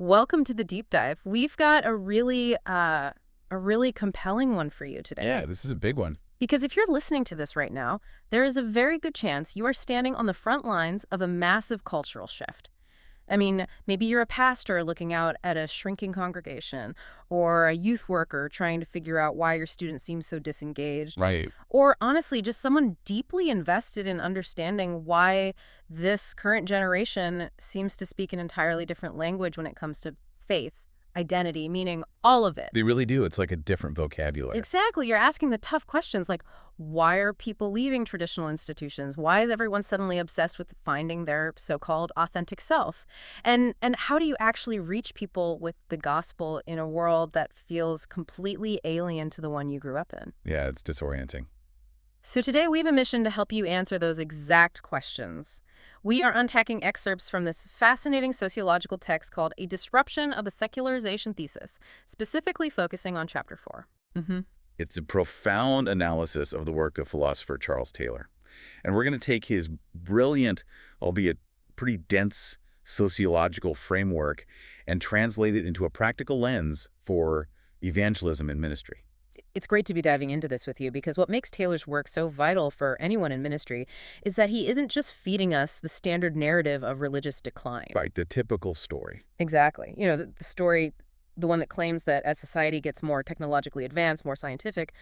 Welcome to the deep dive. We've got a really compelling one for you today. Yeah, this is a big one. Because if you're listening to this right now, there is a very good chance you are standing on the front lines of a massive cultural shift. I mean, maybe you're a pastor looking out at a shrinking congregation, or a youth worker trying to figure out why your students seem so disengaged, Right. or honestly, just someone deeply invested in understanding why this current generation seems to speak an entirely different language when it comes to faith, identity, meaning all of it. They really do. It's like a different vocabulary. Exactly. You're asking the tough questions like, why are people leaving traditional institutions? Why is everyone suddenly obsessed with finding their so-called authentic self? And how do you actually reach people with the gospel in a world that feels completely alien to the one you grew up in? Yeah, it's disorienting. So today we have a mission to help you answer those exact questions. We are unpacking excerpts from this fascinating sociological text called A Disruption of the Secularization Thesis, specifically focusing on Chapter 4. It's a profound analysis of the work of philosopher Charles Taylor. And we're going to take his brilliant, albeit pretty dense, sociological framework and translate it into a practical lens for evangelism and ministry. It's great to be diving into this with you because what makes Taylor's work so vital for anyone in ministry is that he isn't just feeding us the standard narrative of religious decline. Right, the typical story. Exactly. You know, the story, the one that claims that as society gets more technologically advanced, more scientific,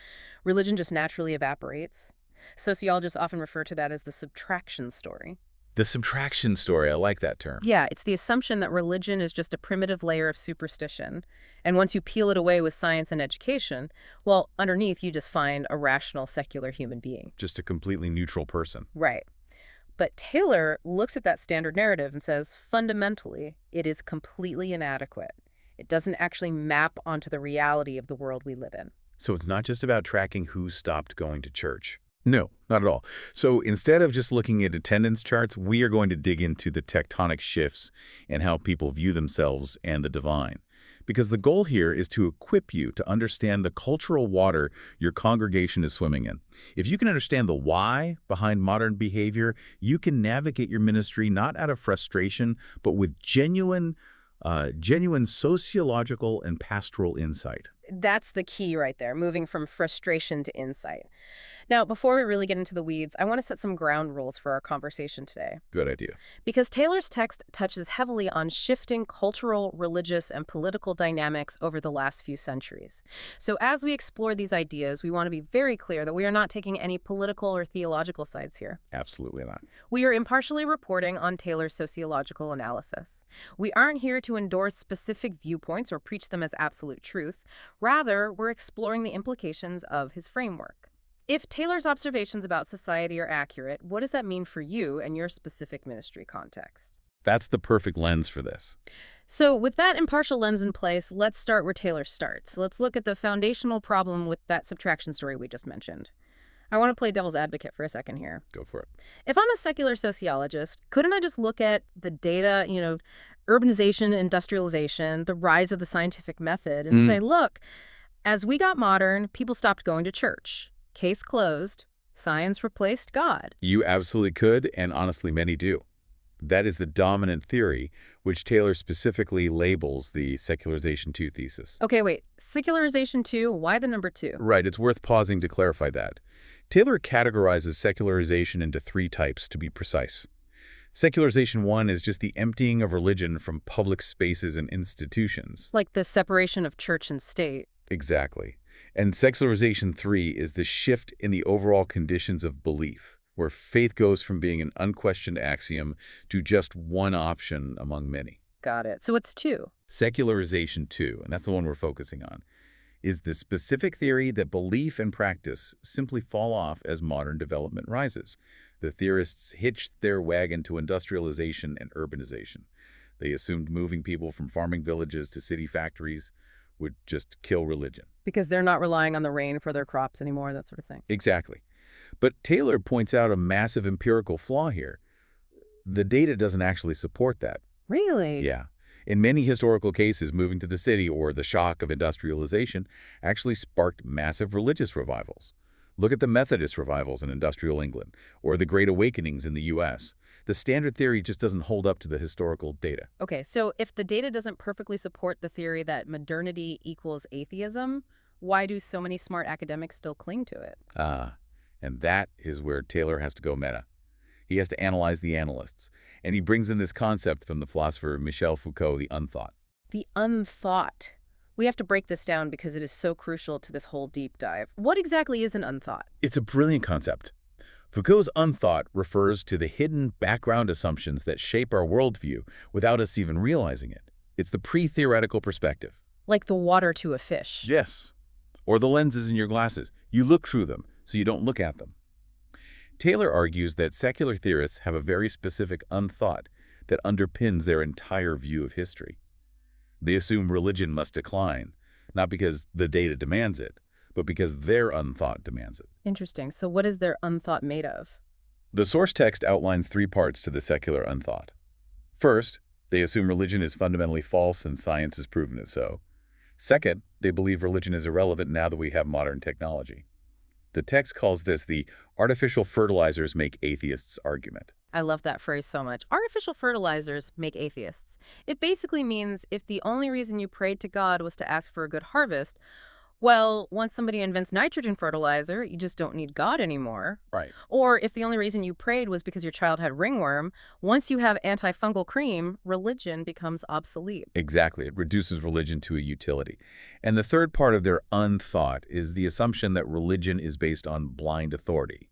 religion just naturally evaporates. Sociologists often refer to that as the subtraction story. The subtraction story, I like that term. Yeah, it's the assumption that religion is just a primitive layer of superstition. And once you peel it away with science and education, well, underneath you just find a rational, secular human being. Just a completely neutral person. Right. But Taylor looks at that standard narrative and says, fundamentally, it is completely inadequate. It doesn't actually map onto the reality of the world we live in. So it's not just about tracking who stopped going to church. No, not at all. So instead of just looking at attendance charts, we are going to dig into the tectonic shifts and how people view themselves and the divine. Because the goal here is to equip you to understand the cultural water your congregation is swimming in. If you can understand the why behind modern behavior, you can navigate your ministry not out of frustration, but with genuine sociological and pastoral insight. That's the key right there, moving from frustration to insight. Now, before we really get into the weeds, I want to set some ground rules for our conversation today. Good idea. Because Taylor's text touches heavily on shifting cultural, religious, and political dynamics over the last few centuries. So as we explore these ideas, we want to be very clear that we are not taking any political or theological sides here. Absolutely not. We are impartially reporting on Taylor's sociological analysis. We aren't here to endorse specific viewpoints or preach them as absolute truth. Rather, we're exploring the implications of his framework. If Taylor's observations about society are accurate, what does that mean for you and your specific ministry context? That's the perfect lens for this. So with that impartial lens in place, let's start where Taylor starts. Let's look at the foundational problem with that subtraction story we just mentioned. I want to play devil's advocate for a second here. Go for it. If I'm a secular sociologist, couldn't I just look at the data, urbanization, industrialization, the rise of the scientific method, and say, look, as we got modern, people stopped going to church. Case closed. Science replaced God. You absolutely could, and honestly, many do. That is the dominant theory, which Taylor specifically labels the Secularization2 thesis. Okay, wait. Secularization2? Why the number 2? Right, it's worth pausing to clarify that. Taylor categorizes secularization into 3 types, to be precise. Secularization 1 is just the emptying of religion from public spaces and institutions. Like the separation of church and state. Exactly. And Secularization 3 is the shift in the overall conditions of belief, where faith goes from being an unquestioned axiom to just one option among many. Got it. So it's 2. Secularization 2, and that's the one we're focusing on, is the specific theory that belief and practice simply fall off as modern development rises. The theorists hitched their wagon to industrialization and urbanization. They assumed moving people from farming villages to city factories would just kill religion. Because they're not relying on the rain for their crops anymore, that sort of thing. Exactly. But Taylor points out a massive empirical flaw here. The data doesn't actually support that. Really? Yeah. In many historical cases, moving to the city or the shock of industrialization actually sparked massive religious revivals. Look at the Methodist revivals in industrial England or the Great Awakenings in the U.S. The standard theory just doesn't hold up to the historical data. Okay, so if the data doesn't perfectly support the theory that modernity equals atheism, why do so many smart academics still cling to it? Ah, and that is where Taylor has to go meta. He has to analyze the analysts, and he brings in this concept from the philosopher Michel Foucault, the unthought. The unthought. We have to break this down because it is so crucial to this whole deep dive. What exactly is an unthought? It's a brilliant concept. Foucault's unthought refers to the hidden background assumptions that shape our worldview without us even realizing it. It's the pre-theoretical perspective. Like the water to a fish. Yes. Or the lenses in your glasses. You look through them, so you don't look at them. Taylor argues that secular theorists have a very specific unthought that underpins their entire view of history. They assume religion must decline, not because the data demands it, but because their unthought demands it. Interesting. So what is their unthought made of? The source text outlines 3 parts to the secular unthought. First, they assume religion is fundamentally false and science has proven it so. Second, they believe religion is irrelevant now that we have modern technology. The text calls this the artificial fertilizers make atheists argument. I love that phrase so much. Artificial fertilizers make atheists. It basically means if the only reason you prayed to God was to ask for a good harvest, well, once somebody invents nitrogen fertilizer, you just don't need God anymore. Right. Or if the only reason you prayed was because your child had ringworm, once you have antifungal cream, religion becomes obsolete. Exactly. It reduces religion to a utility. And the third part of their unthought is the assumption that religion is based on blind authority,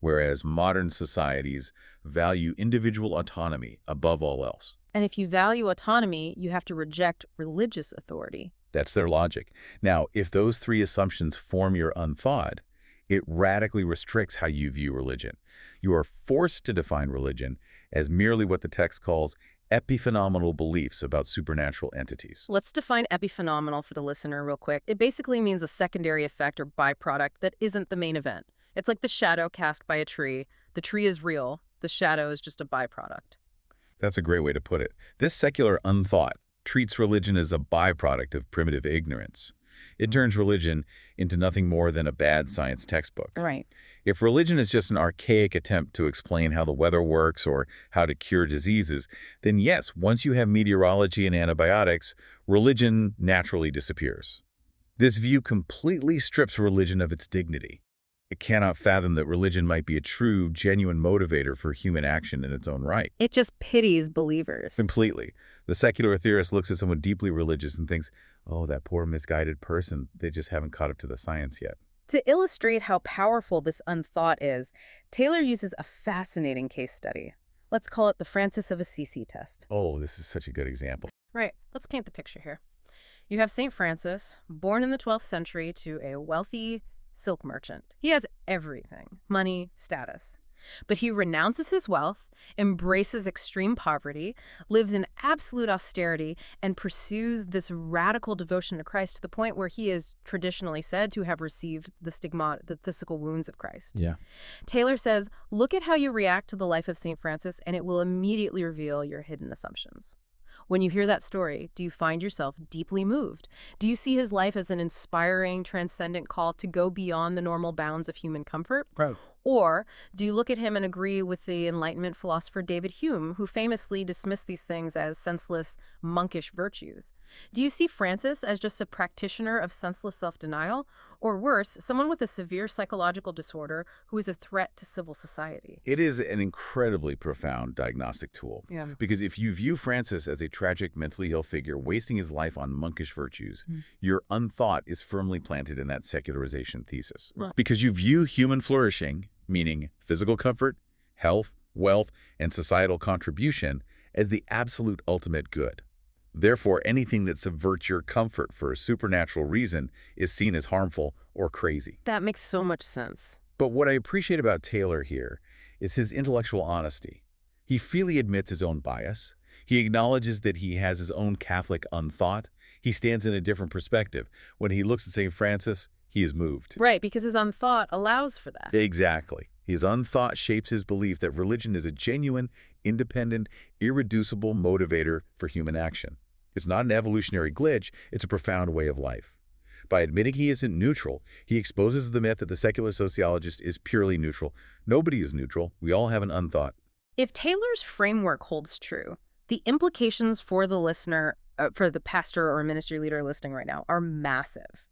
whereas modern societies value individual autonomy above all else. And if you value autonomy, you have to reject religious authority. That's their logic. Now, if those 3 assumptions form your unthought, it radically restricts how you view religion. You are forced to define religion as merely what the text calls epiphenomenal beliefs about supernatural entities. Let's define epiphenomenal for the listener real quick. It basically means a secondary effect or byproduct that isn't the main event. It's like the shadow cast by a tree. The tree is real. The shadow is just a byproduct. That's a great way to put it. This secular unthought treats religion as a byproduct of primitive ignorance. It turns religion into nothing more than a bad science textbook. Right. If religion is just an archaic attempt to explain how the weather works or how to cure diseases, then yes, once you have meteorology and antibiotics, religion naturally disappears. This view completely strips religion of its dignity. It cannot fathom that religion might be a true, genuine motivator for human action in its own right. It just pities believers. Completely. The secular theorist looks at someone deeply religious and thinks, oh, that poor misguided person, they just haven't caught up to the science yet. To illustrate how powerful this unthought is, Taylor uses a fascinating case study. Let's call it the Francis of Assisi test. Oh, this is such a good example. Right. Let's paint the picture here. You have St. Francis, born in the 12th century to a wealthy silk merchant. He has everything, money, status. But he renounces his wealth, embraces extreme poverty, lives in absolute austerity, and pursues this radical devotion to Christ to the point where he is traditionally said to have received the stigma, the physical wounds of Christ. Yeah. Taylor says, look at how you react to the life of St. Francis, and it will immediately reveal your hidden assumptions. When you hear that story, do you find yourself deeply moved? Do you see his life as an inspiring, transcendent call to go beyond the normal bounds of human comfort? Right. Or do you look at him and agree with the Enlightenment philosopher David Hume, who famously dismissed these things as senseless, monkish virtues? Do you see Francis as just a practitioner of senseless self-denial? Or worse, someone with a severe psychological disorder who is a threat to civil society? It is an incredibly profound diagnostic tool. Yeah. Because if you view Francis as a tragic, mentally ill figure wasting his life on monkish virtues, your unthought is firmly planted in that secularization thesis. Right. Because you view human flourishing, meaning physical comfort, health, wealth, and societal contribution, as the absolute ultimate good. Therefore, anything that subverts your comfort for a supernatural reason is seen as harmful or crazy. That makes so much sense. But what I appreciate about Taylor here is his intellectual honesty. He freely admits his own bias. He acknowledges that he has his own Catholic unthought. He stands in a different perspective. When he looks at St. Francis, he is moved. Right, because his unthought allows for that. Exactly. His unthought shapes his belief that religion is a genuine, independent, irreducible motivator for human action. It's not an evolutionary glitch, it's a profound way of life. By admitting he isn't neutral, he exposes the myth that the secular sociologist is purely neutral. Nobody is neutral. We all have an unthought. If Taylor's framework holds true, the implications for the listener, for the pastor or ministry leader listening right now, are massive.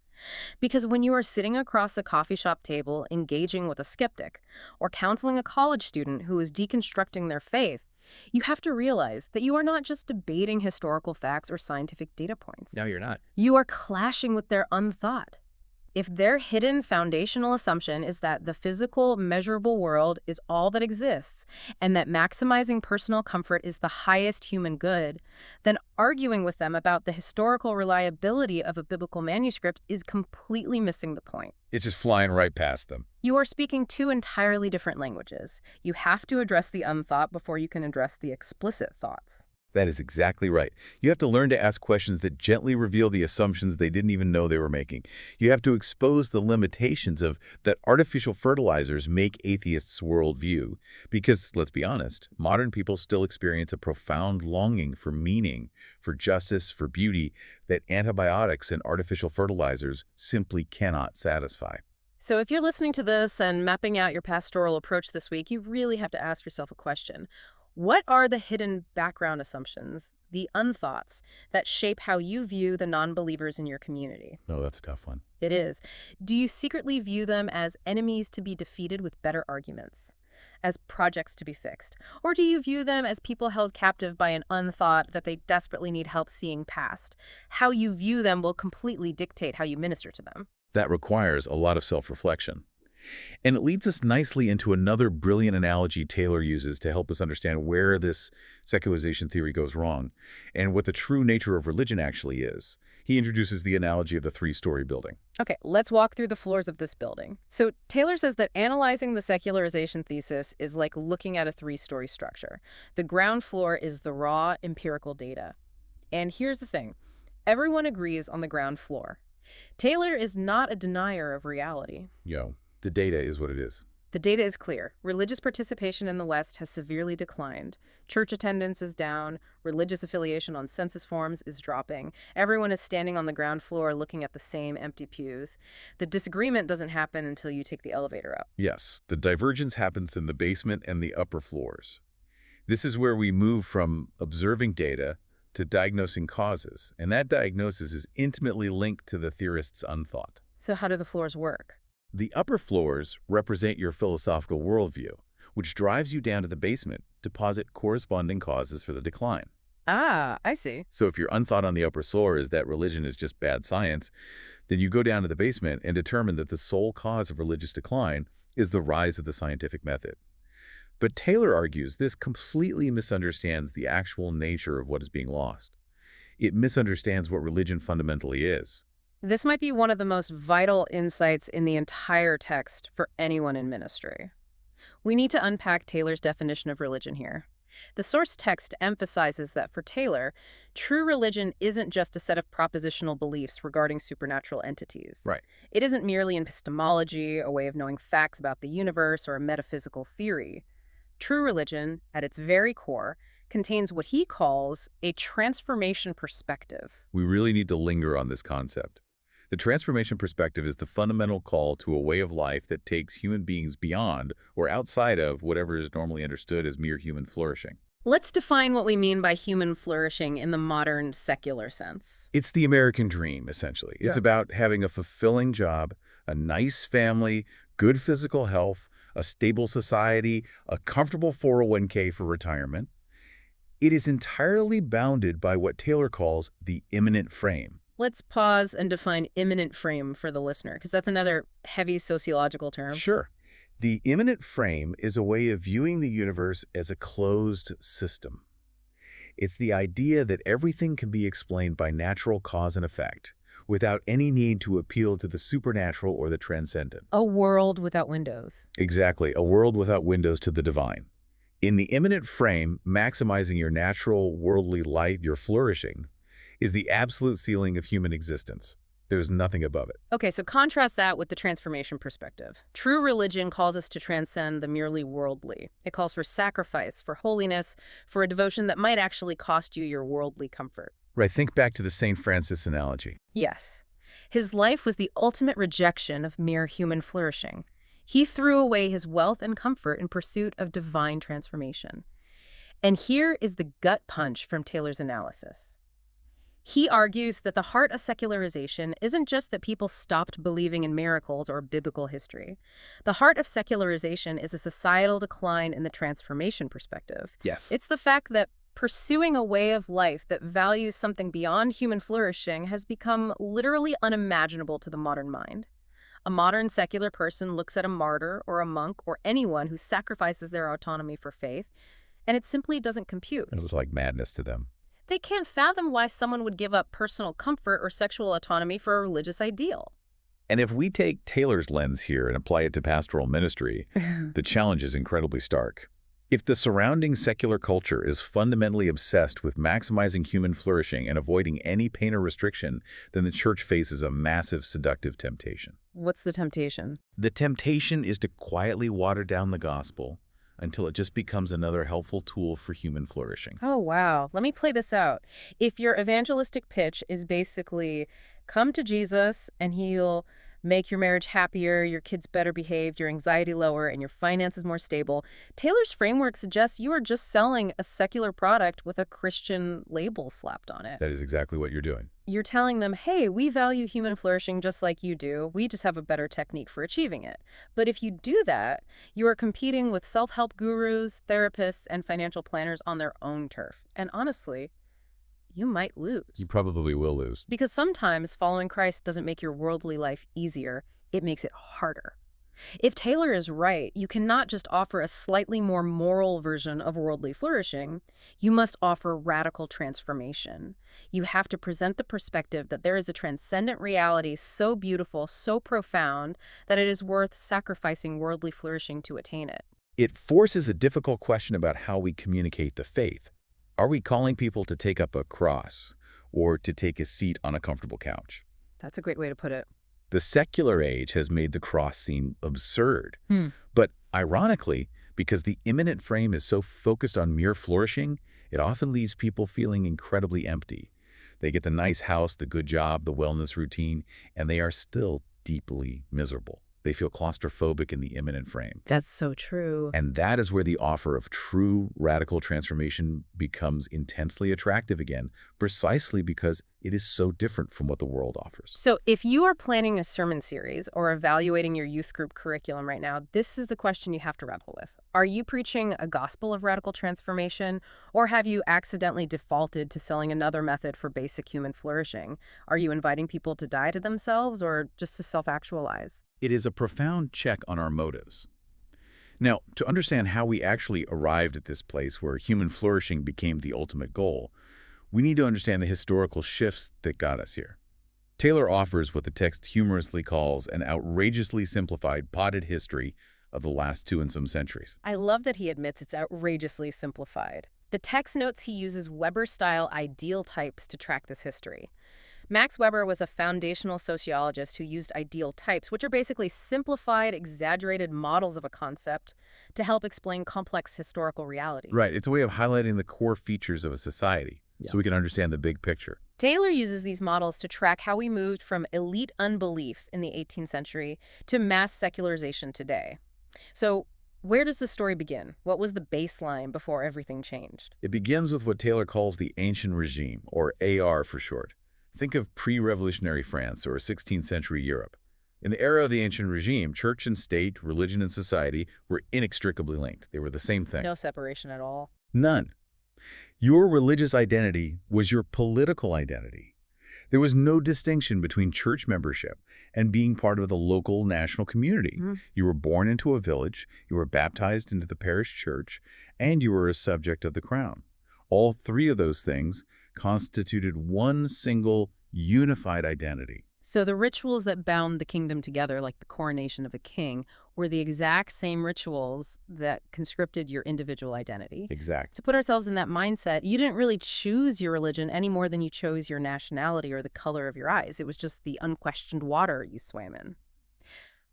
Because when you are sitting across a coffee shop table engaging with a skeptic or counseling a college student who is deconstructing their faith, you have to realize that you are not just debating historical facts or scientific data points. No, you're not. You are clashing with their unthought. If their hidden foundational assumption is that the physical, measurable world is all that exists and that maximizing personal comfort is the highest human good, then arguing with them about the historical reliability of a biblical manuscript is completely missing the point. It's just flying right past them. You are speaking two entirely different languages. You have to address the unthought before you can address the explicit thoughts. That is exactly right. You have to learn to ask questions that gently reveal the assumptions they didn't even know they were making. You have to expose the limitations of that artificial fertilizers make atheists' worldview. Because, let's be honest, modern people still experience a profound longing for meaning, for justice, for beauty, that antibiotics and artificial fertilizers simply cannot satisfy. So if you're listening to this and mapping out your pastoral approach this week, you really have to ask yourself a question. What are the hidden background assumptions, the unthoughts, that shape how you view the non-believers in your community? Oh, that's a tough one. It is. Do you secretly view them as enemies to be defeated with better arguments, as projects to be fixed? Or do you view them as people held captive by an unthought that they desperately need help seeing past? How you view them will completely dictate how you minister to them. That requires a lot of self-reflection. And it leads us nicely into another brilliant analogy Taylor uses to help us understand where this secularization theory goes wrong and what the true nature of religion actually is. He introduces the analogy of the three-story building. Okay, let's walk through the floors of this building. So Taylor says that analyzing the secularization thesis is like looking at a three-story structure. The ground floor is the raw empirical data. And here's the thing. Everyone agrees on the ground floor. Taylor is not a denier of reality. The data is what it is. The data is clear. Religious participation in the West has severely declined. Church attendance is down. Religious affiliation on census forms is dropping. Everyone is standing on the ground floor looking at the same empty pews. The disagreement doesn't happen until you take the elevator up. Yes, the divergence happens in the basement and the upper floors. This is where we move from observing data to diagnosing causes, and that diagnosis is intimately linked to the theorist's unthought. So how do the floors work? The upper floors represent your philosophical worldview, which drives you down to the basement to posit corresponding causes for the decline. Ah, I see. So if your unthought on the upper floor is that religion is just bad science, then you go down to the basement and determine that the sole cause of religious decline is the rise of the scientific method. But Taylor argues this completely misunderstands the actual nature of what is being lost. It misunderstands what religion fundamentally is. This might be one of the most vital insights in the entire text for anyone in ministry. We need to unpack Taylor's definition of religion here. The source text emphasizes that for Taylor, true religion isn't just a set of propositional beliefs regarding supernatural entities. Right. It isn't merely epistemology, a way of knowing facts about the universe, or a metaphysical theory. True religion, at its very core, contains what he calls a transformation perspective. We really need to linger on this concept. The transformation perspective is the fundamental call to a way of life that takes human beings beyond or outside of whatever is normally understood as mere human flourishing. Let's define what we mean by human flourishing in the modern secular sense. It's the American dream, essentially. It's about having a fulfilling job, a nice family, good physical health, a stable society, a comfortable 401k for retirement. It is entirely bounded by what Taylor calls the immanent frame. Let's pause and define immanent frame for the listener, because that's another heavy sociological term. Sure. The immanent frame is a way of viewing the universe as a closed system. It's the idea that everything can be explained by natural cause and effect, without any need to appeal to the supernatural or the transcendent. A world without windows. Exactly, a world without windows to the divine. In the immanent frame, maximizing your natural worldly light, your flourishing, is the absolute ceiling of human existence. There's nothing above it. Okay, so contrast that with the transformation perspective. True religion calls us to transcend the merely worldly. It calls for sacrifice, for holiness, for a devotion that might actually cost you your worldly comfort. Right, think back to the St. Francis analogy. Yes. His life was the ultimate rejection of mere human flourishing. He threw away his wealth and comfort in pursuit of divine transformation. And here is the gut punch from Taylor's analysis. He argues that the heart of secularization isn't just that people stopped believing in miracles or biblical history. The heart of secularization is a societal decline in the transformation perspective. Yes. It's the fact that pursuing a way of life that values something beyond human flourishing has become literally unimaginable to the modern mind. A modern secular person looks at a martyr or a monk or anyone who sacrifices their autonomy for faith, and it simply doesn't compute. It was like madness to them. They can't fathom why someone would give up personal comfort or sexual autonomy for a religious ideal. And if we take Taylor's lens here and apply it to pastoral ministry, the challenge is incredibly stark. If the surrounding secular culture is fundamentally obsessed with maximizing human flourishing and avoiding any pain or restriction, then the church faces a massive seductive temptation. What's the temptation? The temptation is to quietly water down the gospel until it just becomes another helpful tool for human flourishing. Oh, wow. Let me play this out. If your evangelistic pitch is basically, come to Jesus and he'll make your marriage happier, your kids better behaved, your anxiety lower, and your finances more stable, Taylor's framework suggests you are just selling a secular product with a Christian label slapped on it. That is exactly what you're doing. You're telling them, hey, we value human flourishing just like you do. We just have a better technique for achieving it. But if you do that, you are competing with self-help gurus, therapists, and financial planners on their own turf. And honestly, you might lose. You probably will lose. Because sometimes following Christ doesn't make your worldly life easier, it makes it harder. If Taylor is right, you cannot just offer a slightly more moral version of worldly flourishing. You must offer radical transformation. You have to present the perspective that there is a transcendent reality so beautiful, so profound, that it is worth sacrificing worldly flourishing to attain it. It forces a difficult question about how we communicate the faith. Are we calling people to take up a cross or to take a seat on a comfortable couch? That's a great way to put it. The secular age has made the cross seem absurd. But ironically, because the immanent frame is so focused on mere flourishing, it often leaves people feeling incredibly empty. They get the nice house, the good job, the wellness routine, and they are still deeply miserable. They feel claustrophobic in the immanent frame. That's so true. And that is where the offer of true radical transformation becomes intensely attractive again, precisely because it is so different from what the world offers. So if you are planning a sermon series or evaluating your youth group curriculum right now, this is the question you have to wrestle with. Are you preaching a gospel of radical transformation, or have you accidentally defaulted to selling another method for basic human flourishing? Are you inviting people to die to themselves or just to self-actualize? It is a profound check on our motives. Now, to understand how we actually arrived at this place where human flourishing became the ultimate goal, we need to understand the historical shifts that got us here. Taylor offers what the text humorously calls an outrageously simplified, potted history of the last 2 and some centuries. I love that he admits it's outrageously simplified. The text notes he uses Weber-style ideal types to track this history. Max Weber was a foundational sociologist who used ideal types, which are basically simplified, exaggerated models of a concept to help explain complex historical reality. Right. It's a way of highlighting the core features of a society so we can understand the big picture. Taylor uses these models to track how we moved from elite unbelief in the 18th century to mass secularization today. So where does the story begin? What was the baseline before everything changed? It begins with what Taylor calls the ancient regime, or AR for short. Think of pre-revolutionary France or 16th century Europe. In the era of the ancient regime, church and state, religion and society were inextricably linked. They were the same thing. No separation at all. None. Your religious identity was your political identity. There was no distinction between church membership and being part of the local national community. You were born into a village, you were baptized into the parish church, and you were a subject of the crown. All three of those things constituted one single unified identity. So the rituals that bound the kingdom together, like the coronation of a king, were the exact same rituals that conscripted your individual identity. Exact. To put ourselves in that mindset, you didn't really choose your religion any more than you chose your nationality or the color of your eyes. It was just the unquestioned water you swam in.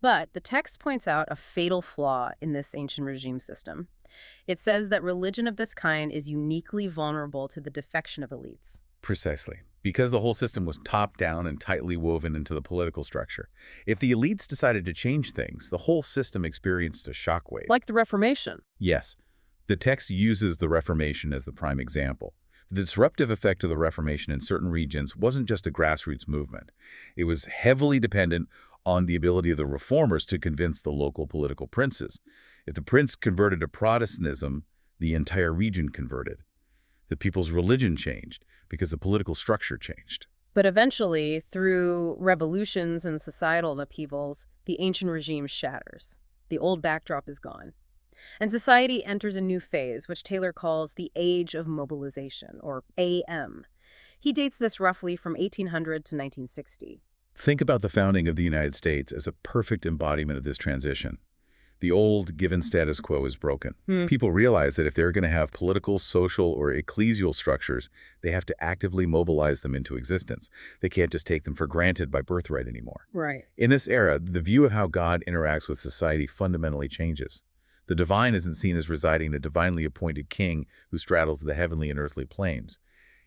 But the text points out a fatal flaw in this ancient regime system. It says that religion of this kind is uniquely vulnerable to the defection of elites. Precisely. Because the whole system was top-down and tightly woven into the political structure. If the elites decided to change things, the whole system experienced a shockwave. Like the Reformation. Yes. The text uses the Reformation as the prime example. The disruptive effect of the Reformation in certain regions wasn't just a grassroots movement. It was heavily dependent on the ability of the reformers to convince the local political princes. If the prince converted to Protestantism, the entire region converted. The people's religion changed because the political structure changed. But eventually, through revolutions and societal upheavals, the ancient regime shatters. The old backdrop is gone. And society enters a new phase, which Taylor calls the Age of Mobilization, or AM. He dates this roughly from 1800 to 1960. Think about the founding of the United States as a perfect embodiment of this transition. The old given status quo is broken. People realize that if they're going to have political, social, or ecclesial structures, they have to actively mobilize them into existence. They can't just take them for granted by birthright anymore. Right. In this era, the view of how God interacts with society fundamentally changes. The divine isn't seen as residing in a divinely appointed king who straddles the heavenly and earthly planes.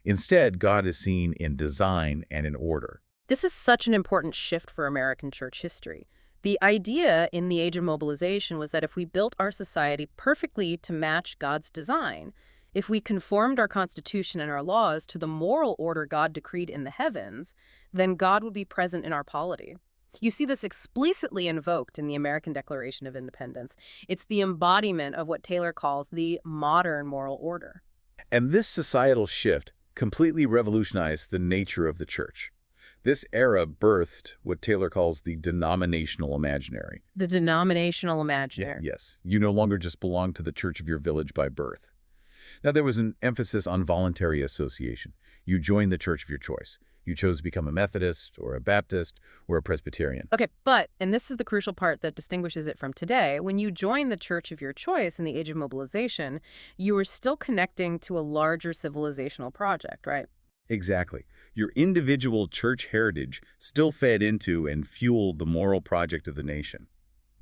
Instead, God is seen in design and in order. This is such an important shift for American church history. The idea in the Age of Mobilization was that if we built our society perfectly to match God's design, if we conformed our Constitution and our laws to the moral order God decreed in the heavens, then God would be present in our polity. You see this explicitly invoked in the American Declaration of Independence. It's the embodiment of what Taylor calls the modern moral order. And this societal shift completely revolutionized the nature of the church. This era birthed what Taylor calls the denominational imaginary. The denominational imaginary. Yes, you no longer just belong to the church of your village by birth. Now, there was an emphasis on voluntary association. You joined the church of your choice. You chose to become a Methodist or a Baptist or a Presbyterian. Okay, but, and this is the crucial part that distinguishes it from today, when you join the church of your choice in the Age of Mobilization, you were still connecting to a larger civilizational project, right? Exactly. Your individual church heritage still fed into and fueled the moral project of the nation.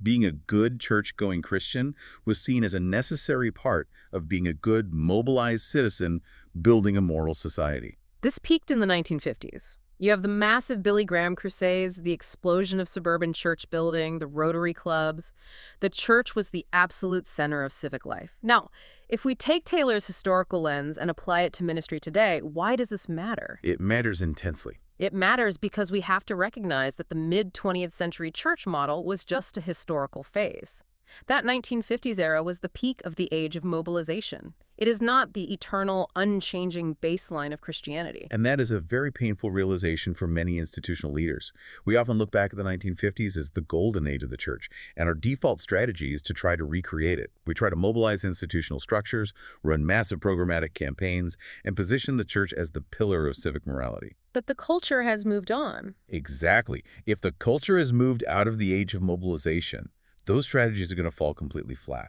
Being a good church-going Christian was seen as a necessary part of being a good, mobilized citizen building a moral society. This peaked in the 1950s. You have the massive Billy Graham crusades, the explosion of suburban church building, the Rotary clubs. The church was the absolute center of civic life. Now, if we take Taylor's historical lens and apply it to ministry today, why does this matter? It matters intensely. It matters because we have to recognize that the mid-20th century church model was just a historical phase. That 1950s era was the peak of the Age of Mobilization. It is not the eternal, unchanging baseline of Christianity. And that is a very painful realization for many institutional leaders. We often look back at the 1950s as the golden age of the church, and our default strategy is to try to recreate it. We try to mobilize institutional structures, run massive programmatic campaigns, and position the church as the pillar of civic morality. But the culture has moved on. Exactly. If the culture has moved out of the Age of Mobilization, those strategies are going to fall completely flat.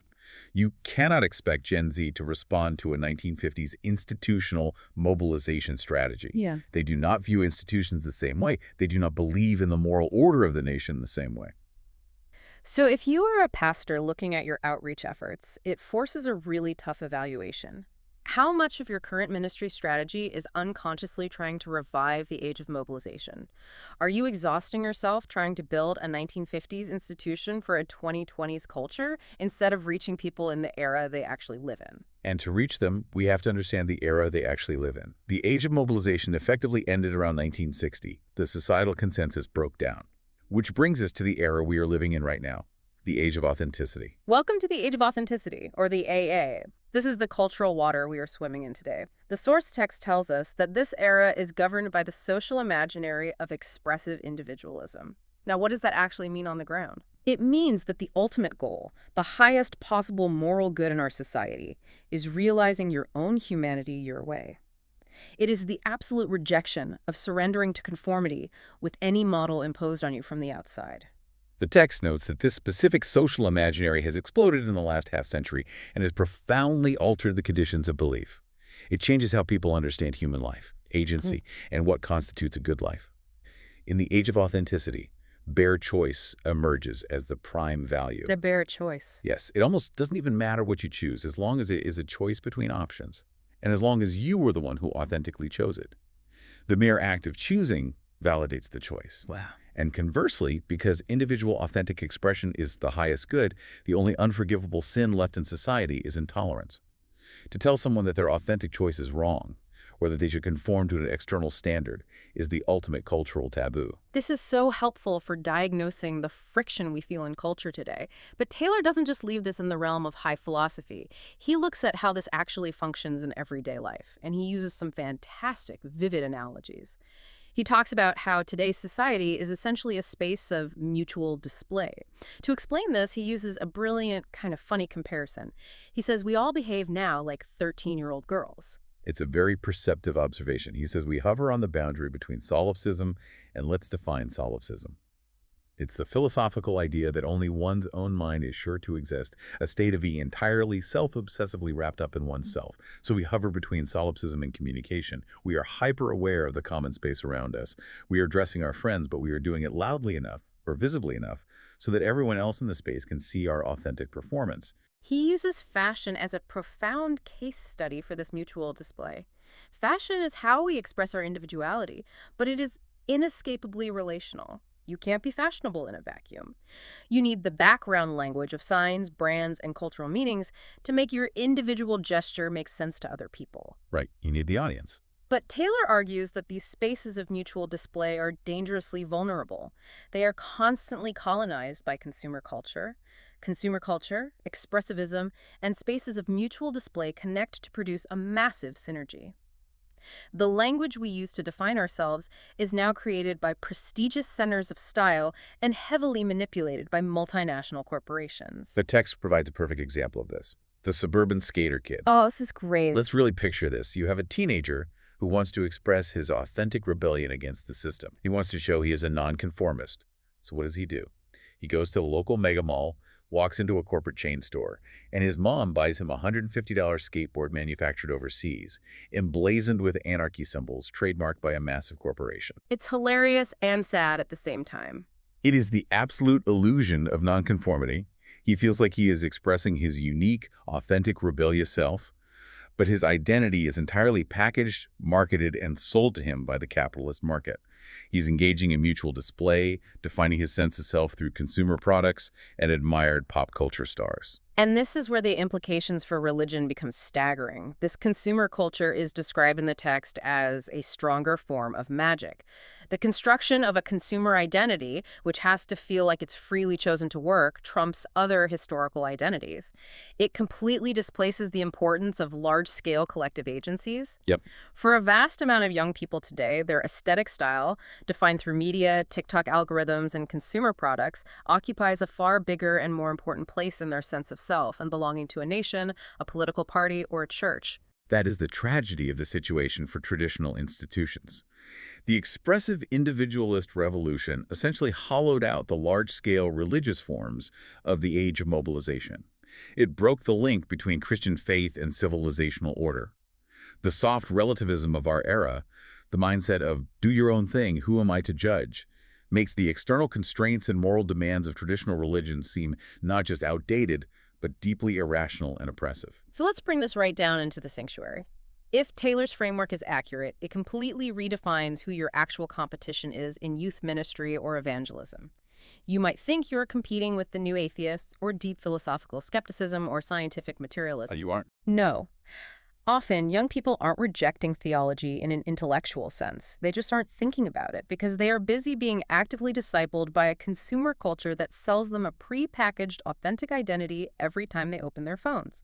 You cannot expect Gen Z to respond to a 1950s institutional mobilization strategy. Yeah. They do not view institutions the same way. They do not believe in the moral order of the nation the same way. So if you are a pastor looking at your outreach efforts, it forces a really tough evaluation. How much of your current ministry strategy is unconsciously trying to revive the Age of Mobilization? Are you exhausting yourself trying to build a 1950s institution for a 2020s culture instead of reaching people in the era they actually live in? And to reach them, we have to understand the era they actually live in. The Age of Mobilization effectively ended around 1960. The societal consensus broke down. Which brings us to the era we are living in right now, the Age of Authenticity. Welcome to the Age of Authenticity, or the AA. This is the cultural water we are swimming in today. The source text tells us that this era is governed by the social imaginary of expressive individualism. Now, what does that actually mean on the ground? It means that the ultimate goal, the highest possible moral good in our society, is realizing your own humanity your way. It is the absolute rejection of surrendering to conformity with any model imposed on you from the outside. The text notes that this specific social imaginary has exploded in the last half-century and has profoundly altered the conditions of belief. It changes how people understand human life, agency, and what constitutes a good life. In the Age of Authenticity, bare choice emerges as the prime value. The bare choice. Yes, it almost doesn't even matter what you choose as long as it is a choice between options, and as long as you were the one who authentically chose it. The mere act of choosing validates the choice. Wow. And conversely, because individual authentic expression is the highest good, the only unforgivable sin left in society is intolerance. To tell someone that their authentic choice is wrong, or that they should conform to an external standard, is the ultimate cultural taboo. This is so helpful for diagnosing the friction we feel in culture today. But Taylor doesn't just leave this in the realm of high philosophy. He looks at how this actually functions in everyday life, and he uses some fantastic, vivid analogies. He talks about how today's society is essentially a space of mutual display. To explain this, he uses a brilliant, kind of funny comparison. He says we all behave now like 13-year-old girls. It's a very perceptive observation. He says we hover on the boundary between solipsism and let's define solipsism. It's the philosophical idea that only one's own mind is sure to exist, a state of being entirely self-obsessively wrapped up in oneself. So we hover between solipsism and communication. We are hyper-aware of the common space around us. We are addressing our friends, but we are doing it loudly enough or visibly enough so that everyone else in the space can see our authentic performance. He uses fashion as a profound case study for this mutual display. Fashion is how we express our individuality, but it is inescapably relational. You can't be fashionable in a vacuum. You need the background language of signs, brands, and cultural meanings to make your individual gesture make sense to other people. Right, you need the audience. But Taylor argues that these spaces of mutual display are dangerously vulnerable. They are constantly colonized by consumer culture. Consumer culture, expressivism, and spaces of mutual display connect to produce a massive synergy. The language we use to define ourselves is now created by prestigious centers of style and heavily manipulated by multinational corporations. The text provides a perfect example of this. The suburban skater kid. Oh, this is great. Let's really picture this. You have a teenager who wants to express his authentic rebellion against the system. He wants to show he is a nonconformist. So what does he do? He goes to the local mega mall, walks into a corporate chain store, and his mom buys him a $150 skateboard manufactured overseas, emblazoned with anarchy symbols trademarked by a massive corporation. It's hilarious and sad at the same time. It is the absolute illusion of nonconformity. He feels like he is expressing his unique, authentic, rebellious self, but his identity is entirely packaged, marketed, and sold to him by the capitalist market. He's engaging in mutual display, defining his sense of self through consumer products and admired pop culture stars. And this is where the implications for religion become staggering. This consumer culture is described in the text as a stronger form of magic. The construction of a consumer identity, which has to feel like it's freely chosen to work, trumps other historical identities. It completely displaces the importance of large-scale collective agencies. Yep. For a vast amount of young people today, their aesthetic style, defined through media, TikTok algorithms, and consumer products, occupies a far bigger and more important place in their sense of self and belonging to a nation, a political party, or a church. That is the tragedy of the situation for traditional institutions. The expressive individualist revolution essentially hollowed out the large-scale religious forms of the age of mobilization. It broke the link between Christian faith and civilizational order. The soft relativism of our era, the mindset of do your own thing, who am I to judge, makes the external constraints and moral demands of traditional religion seem not just outdated, but deeply irrational and oppressive. So let's bring this right down into the sanctuary. If Taylor's framework is accurate, it completely redefines who your actual competition is in youth ministry or evangelism. You might think you're competing with the new atheists or deep philosophical skepticism or scientific materialism. You aren't? No. Often, young people aren't rejecting theology in an intellectual sense. They just aren't thinking about it because they are busy being actively discipled by a consumer culture that sells them a pre-packaged, authentic identity every time they open their phones.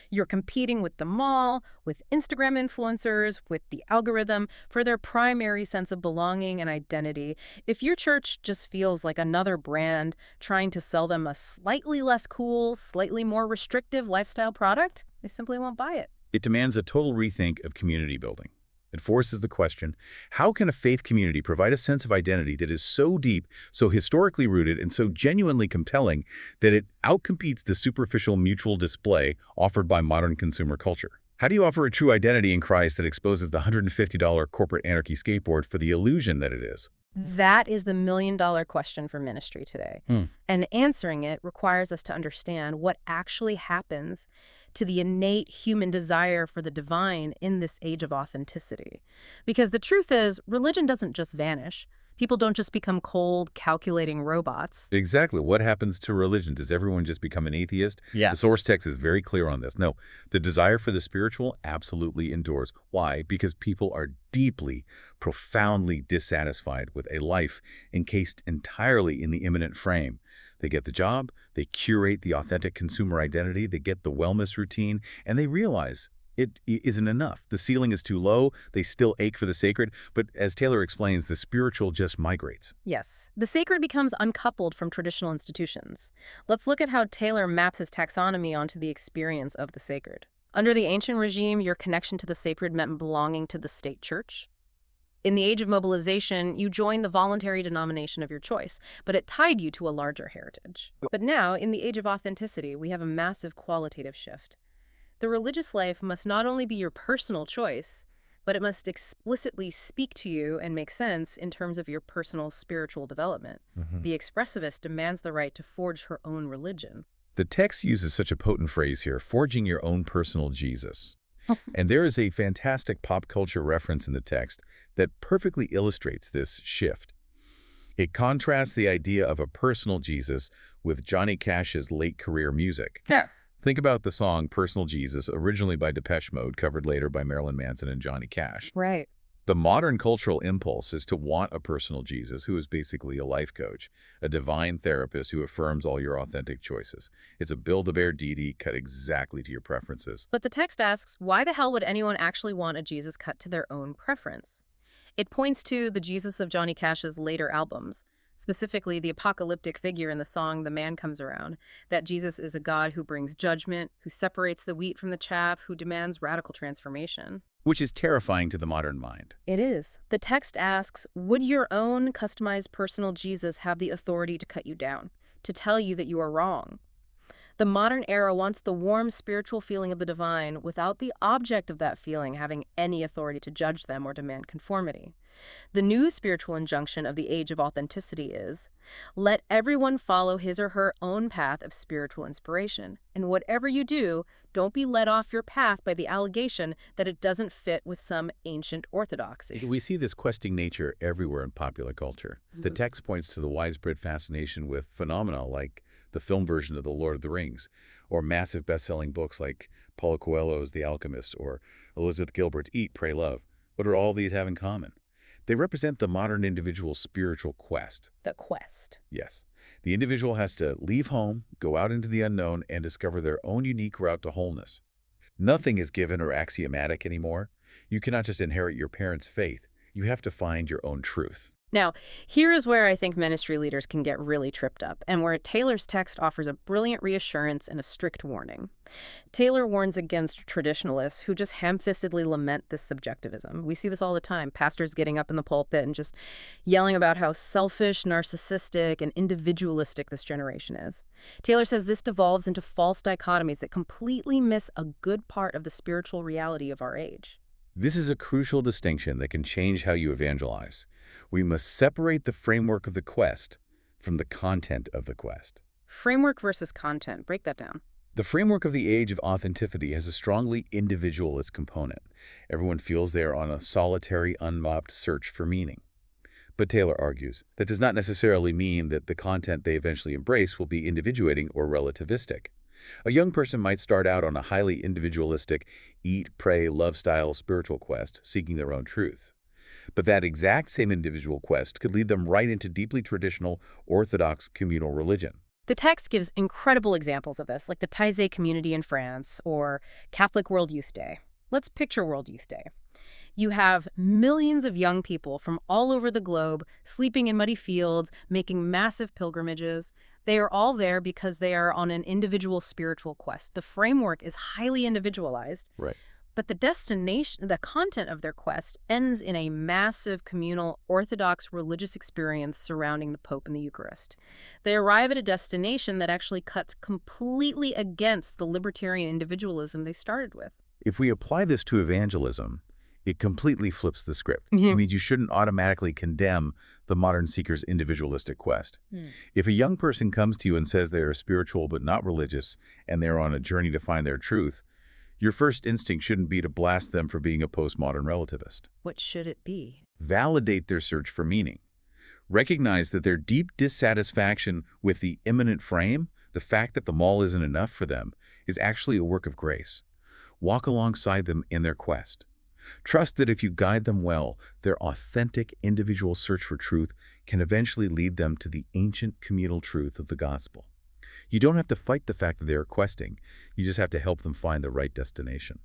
You're competing with the mall, with Instagram influencers, with the algorithm for their primary sense of belonging and identity. If your church just feels like another brand trying to sell them a slightly less cool, slightly more restrictive lifestyle product, they simply won't buy it. It demands a total rethink of community building. It forces the question, how can a faith community provide a sense of identity that is so deep, so historically rooted, and so genuinely compelling that it outcompetes the superficial mutual display offered by modern consumer culture? How do you offer a true identity in Christ that exposes the $150 corporate anarchy skateboard for the illusion that it is? That is the million-dollar question for ministry today. Hmm. And answering it requires us to understand what actually happens to the innate human desire for the divine in this age of authenticity. Because the truth is, religion doesn't just vanish. People don't just become cold, calculating robots. Exactly. What happens to religion? Does everyone just become an atheist? Yeah. The source text is very clear on this. No, the desire for the spiritual absolutely endures. Why? Because people are deeply, profoundly dissatisfied with a life encased entirely in the immanent frame. They get the job, they curate the authentic consumer identity, they get the wellness routine, and they realize it isn't enough. The ceiling is too low, they still ache for the sacred, but as Taylor explains, the spiritual just migrates. Yes, the sacred becomes uncoupled from traditional institutions. Let's look at how Taylor maps his taxonomy onto the experience of the sacred. Under the ancient regime, your connection to the sacred meant belonging to the state church. In the age of mobilization, you joined the voluntary denomination of your choice, but it tied you to a larger heritage. But now, in the age of authenticity, we have a massive qualitative shift. The religious life must not only be your personal choice, but it must explicitly speak to you and make sense in terms of your personal spiritual development. The expressivist demands the right to forge her own religion. The text uses such a potent phrase here, forging your own personal Jesus. And there is a fantastic pop culture reference in the text that perfectly illustrates this shift. It contrasts the idea of a personal Jesus with Johnny Cash's late career music. Yeah. Think about the song Personal Jesus, originally by Depeche Mode, covered later by Marilyn Manson and Johnny Cash. Right. The modern cultural impulse is to want a personal Jesus who is basically a life coach, a divine therapist who affirms all your authentic choices. It's a Build-A-Bear deity cut exactly to your preferences. But the text asks, why the hell would anyone actually want a Jesus cut to their own preference? It points to the Jesus of Johnny Cash's later albums, specifically the apocalyptic figure in the song The Man Comes Around, that Jesus is a God who brings judgment, who separates the wheat from the chaff, who demands radical transformation. Which is terrifying to the modern mind. It is. The text asks, would your own customized personal Jesus have the authority to cut you down, to tell you that you are wrong? The modern era wants the warm spiritual feeling of the divine without the object of that feeling having any authority to judge them or demand conformity. The new spiritual injunction of the age of authenticity is, let everyone follow his or her own path of spiritual inspiration. And whatever you do, don't be led off your path by the allegation that it doesn't fit with some ancient orthodoxy. We see this questing nature everywhere in popular culture. The text points to the widespread fascination with phenomena like the film version of The Lord of the Rings, or massive best-selling books like Paulo Coelho's The Alchemist or Elizabeth Gilbert's Eat, Pray, Love. What do all these have in common? They represent the modern individual's spiritual quest. The quest. Yes. The individual has to leave home, go out into the unknown, and discover their own unique route to wholeness. Nothing is given or axiomatic anymore. You cannot just inherit your parents' faith. You have to find your own truth. Now, here is where I think ministry leaders can get really tripped up, and where Taylor's text offers a brilliant reassurance and a strict warning. Taylor warns against traditionalists who just ham-fistedly lament this subjectivism. We see this all the time, pastors getting up in the pulpit and just yelling about how selfish, narcissistic, and individualistic this generation is. Taylor says this devolves into false dichotomies that completely miss a good part of the spiritual reality of our age. This is a crucial distinction that can change how you evangelize. We must separate the framework of the quest from the content of the quest. Framework versus content. Break that down. The framework of the age of authenticity has a strongly individualist component. Everyone feels they are on a solitary, unmapped search for meaning. But Taylor argues that does not necessarily mean that the content they eventually embrace will be individuating or relativistic. A young person might start out on a highly individualistic, eat, pray, love style spiritual quest, seeking their own truth. But that exact same individual quest could lead them right into deeply traditional, orthodox communal religion. The text gives incredible examples of this, like the Taizé community in France or Catholic World Youth Day. Let's picture World Youth Day. You have millions of young people from all over the globe sleeping in muddy fields, making massive pilgrimages. They are all there because they are on an individual spiritual quest. The framework is highly individualized. Right. But the destination, the content of their quest ends in a massive communal Orthodox religious experience surrounding the Pope and the Eucharist. They arrive at a destination that actually cuts completely against the libertarian individualism they started with. If we apply this to evangelism, It completely flips the script. It Yeah. means you shouldn't automatically condemn the modern seeker's individualistic quest. Hmm. If a young person comes to you and says they are spiritual but not religious and they're on a journey to find their truth, your first instinct shouldn't be to blast them for being a postmodern relativist. What should it be? Validate their search for meaning. Recognize that their deep dissatisfaction with the immanent frame, the fact that the mall isn't enough for them, is actually a work of grace. Walk alongside them in their quest. Trust that if you guide them well, their authentic individual search for truth can eventually lead them to the ancient communal truth of the gospel. You don't have to fight the fact that they are questing. You just have to help them find the right destination.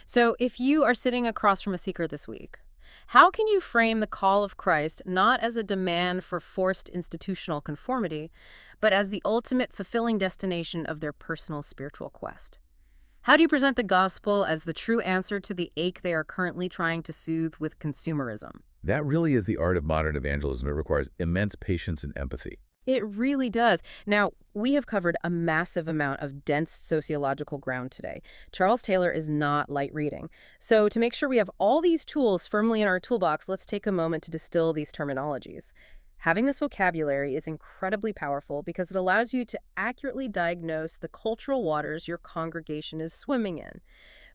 So, if you are sitting across from a seeker this week, how can you frame the call of Christ not as a demand for forced institutional conformity, but as the ultimate fulfilling destination of their personal spiritual quest? How do you present the gospel as the true answer to the ache they are currently trying to soothe with consumerism? That really is the art of modern evangelism. It requires immense patience and empathy. It really does. Now, we have covered a massive amount of dense sociological ground today. Charles Taylor is not light reading. So to make sure we have all these tools firmly in our toolbox, let's take a moment to distill these terminologies. Having this vocabulary is incredibly powerful because it allows you to accurately diagnose the cultural waters your congregation is swimming in.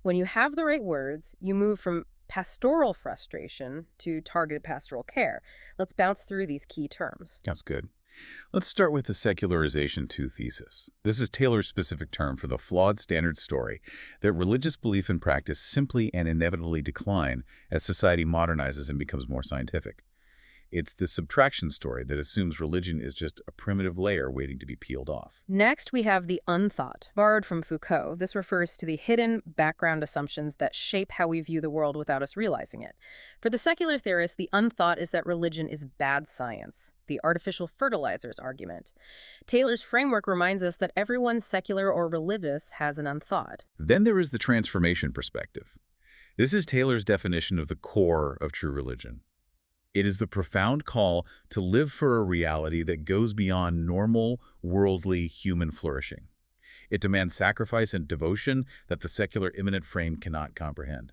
When you have the right words, you move from pastoral frustration to targeted pastoral care. Let's bounce through these key terms. That's good. Let's start with the Secularization2 thesis. This is Taylor's specific term for the flawed standard story that religious belief and practice simply and inevitably decline as society modernizes and becomes more scientific. It's the subtraction story that assumes religion is just a primitive layer waiting to be peeled off. Next, we have the unthought, borrowed from Foucault. This refers to the hidden background assumptions that shape how we view the world without us realizing it. For the secular theorist, the unthought is that religion is bad science, the artificial fertilizers argument. Taylor's framework reminds us that everyone secular or religious has an unthought. Then there is the transformation perspective. This is Taylor's definition of the core of true religion. It is the profound call to live for a reality that goes beyond normal, worldly, human flourishing. It demands sacrifice and devotion that the secular immanent frame cannot comprehend.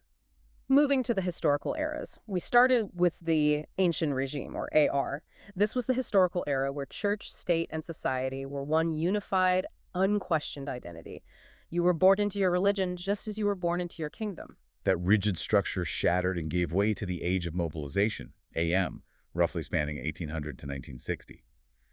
Moving to the historical eras, we started with the ancient regime, or AR. This was the historical era where church, state, and society were one unified, unquestioned identity. You were born into your religion just as you were born into your kingdom. That rigid structure shattered and gave way to the age of mobilization, AM, roughly spanning 1800 to 1960.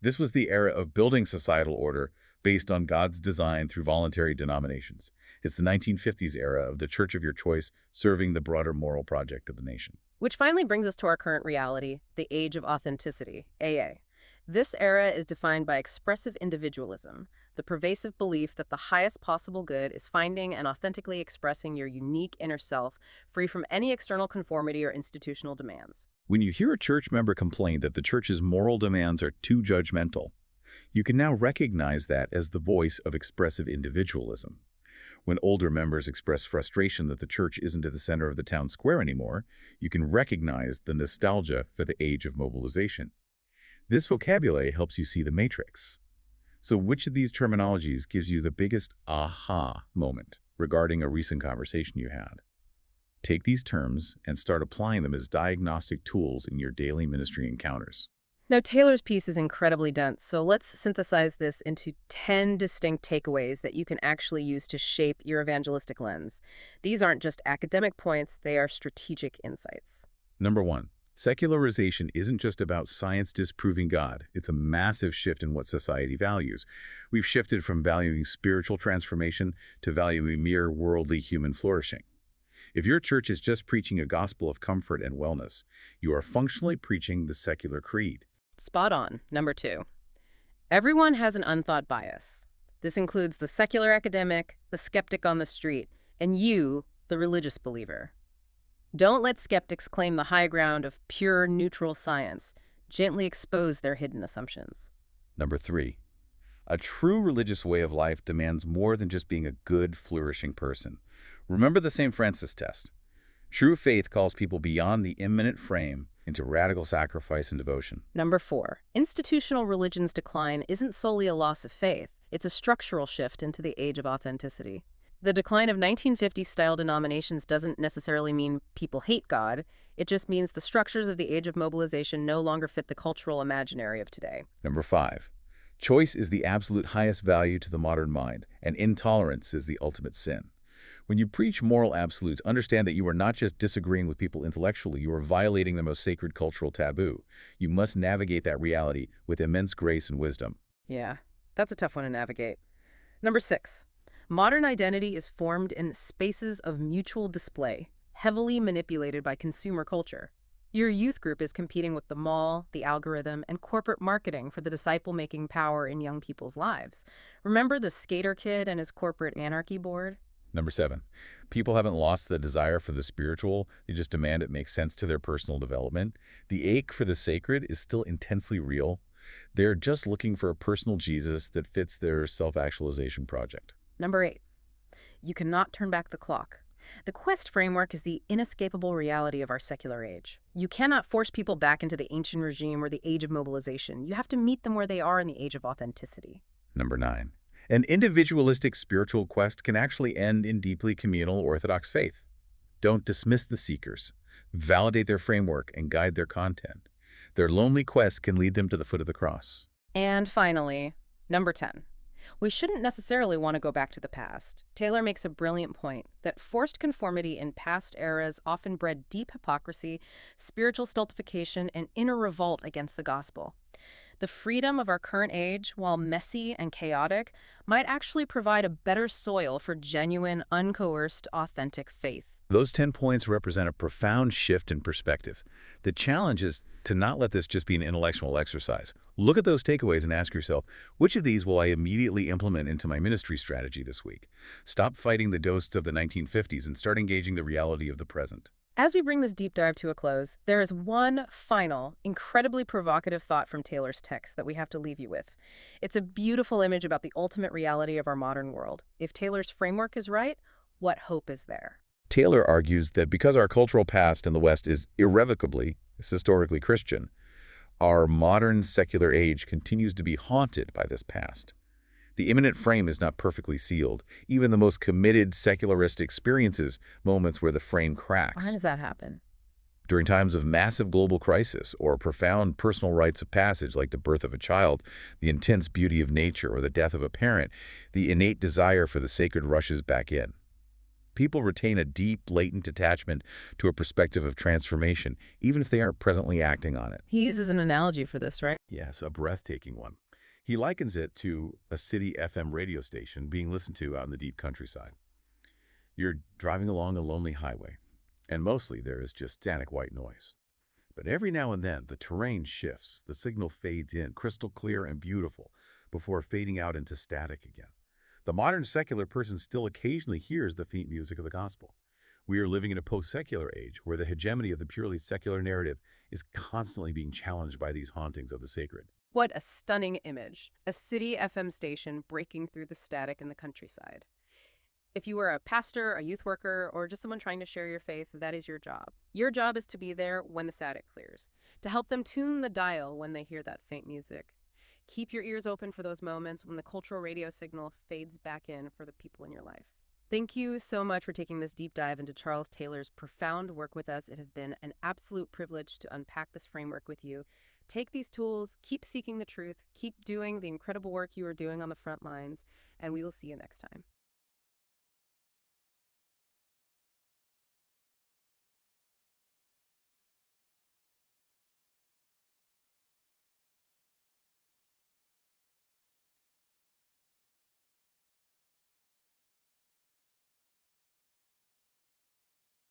This was the era of building societal order based on God's design through voluntary denominations. It's the 1950s era of the church of your choice serving the broader moral project of the nation. Which finally brings us to our current reality, the age of authenticity, AA. This era is defined by expressive individualism, the pervasive belief that the highest possible good is finding and authentically expressing your unique inner self, free from any external conformity or institutional demands. When you hear a church member complain that the church's moral demands are too judgmental, you can now recognize that as the voice of expressive individualism. When older members express frustration that the church isn't at the center of the town square anymore, you can recognize the nostalgia for the age of mobilization. This vocabulary helps you see the matrix. So which of these terminologies gives you the biggest aha moment regarding a recent conversation you had? Take these terms and start applying them as diagnostic tools in your daily ministry encounters. Now, Taylor's piece is incredibly dense, so let's synthesize this into 10 distinct takeaways that you can actually use to shape your evangelistic lens. These aren't just academic points, they are strategic insights. Number 1. Secularization isn't just about science disproving God. It's a massive shift in what society values. We've shifted from valuing spiritual transformation to valuing mere worldly human flourishing. If your church is just preaching a gospel of comfort and wellness, you are functionally preaching the secular creed. Spot on. Number 2. Everyone has an unthought bias. This includes the secular academic, the skeptic on the street, and you, the religious believer. Don't let skeptics claim the high ground of pure, neutral science. Gently expose their hidden assumptions. Number 3. A true religious way of life demands more than just being a good, flourishing person. Remember the St. Francis test. True faith calls people beyond the immanent frame into radical sacrifice and devotion. Number 4. Institutional religion's decline isn't solely a loss of faith. It's a structural shift into the age of authenticity. The decline of 1950s-style denominations doesn't necessarily mean people hate God. It just means the structures of the age of mobilization no longer fit the cultural imaginary of today. Number 5. Choice is the absolute highest value to the modern mind, and intolerance is the ultimate sin. When you preach moral absolutes, understand that you are not just disagreeing with people intellectually, you are violating the most sacred cultural taboo. You must navigate that reality with immense grace and wisdom. Yeah, that's a tough one to navigate. Number 6. Modern identity is formed in spaces of mutual display, heavily manipulated by consumer culture. Your youth group is competing with the mall, the algorithm, and corporate marketing for the disciple-making power in young people's lives. Remember the skater kid and his corporate anarchy board? Number 7. People haven't lost the desire for the spiritual, they just demand it makes sense to their personal development. The ache for the sacred is still intensely real. They're just looking for a personal Jesus that fits their self-actualization project. Number 8. You cannot turn back the clock. The Quest framework is the inescapable reality of our secular age. You cannot force people back into the ancient regime or the age of mobilization. You have to meet them where they are in the age of authenticity. Number 9. An individualistic spiritual quest can actually end in deeply communal Orthodox faith. Don't dismiss the seekers. Validate their framework and guide their content. Their lonely quest can lead them to the foot of the cross. And finally, number 10. We shouldn't necessarily want to go back to the past. Taylor makes a brilliant point that forced conformity in past eras often bred deep hypocrisy, spiritual stultification, and inner revolt against the gospel. The freedom of our current age, while messy and chaotic, might actually provide a better soil for genuine, uncoerced, authentic faith. Those 10 points represent a profound shift in perspective. The challenge is to not let this just be an intellectual exercise. Look at those takeaways and ask yourself, which of these will I immediately implement into my ministry strategy this week? Stop fighting the ghosts of the 1950s and start engaging the reality of the present. As we bring this deep dive to a close, there is one final, incredibly provocative thought from Taylor's text that we have to leave you with. It's a beautiful image about the ultimate reality of our modern world. If Taylor's framework is right, what hope is there? Taylor argues that because our cultural past in the West is irrevocably, historically Christian, our modern secular age continues to be haunted by this past. The imminent frame is not perfectly sealed. Even the most committed secularist experiences moments where the frame cracks. Why does that happen? During times of massive global crisis or profound personal rites of passage like the birth of a child, the intense beauty of nature, or the death of a parent, the innate desire for the sacred rushes back in. People retain a deep, latent attachment to a perspective of transformation, even if they aren't presently acting on it. He uses an analogy for this, right? Yes, a breathtaking one. He likens it to a city FM radio station being listened to out in the deep countryside. You're driving along a lonely highway, and mostly there is just static white noise. But every now and then, the terrain shifts, the signal fades in, crystal clear and beautiful, before fading out into static again. The modern secular person still occasionally hears the faint music of the gospel. We are living in a post-secular age where the hegemony of the purely secular narrative is constantly being challenged by these hauntings of the sacred. What a stunning image. A city FM station breaking through the static in the countryside. If you are a pastor, a youth worker, or just someone trying to share your faith, that is your job. Your job is to be there when the static clears, to help them tune the dial when they hear that faint music. Keep your ears open for those moments when the cultural radio signal fades back in for the people in your life. Thank you so much for taking this deep dive into Charles Taylor's profound work with us. It has been an absolute privilege to unpack this framework with you. Take these tools, keep seeking the truth, keep doing the incredible work you are doing on the front lines, and we will see you next time.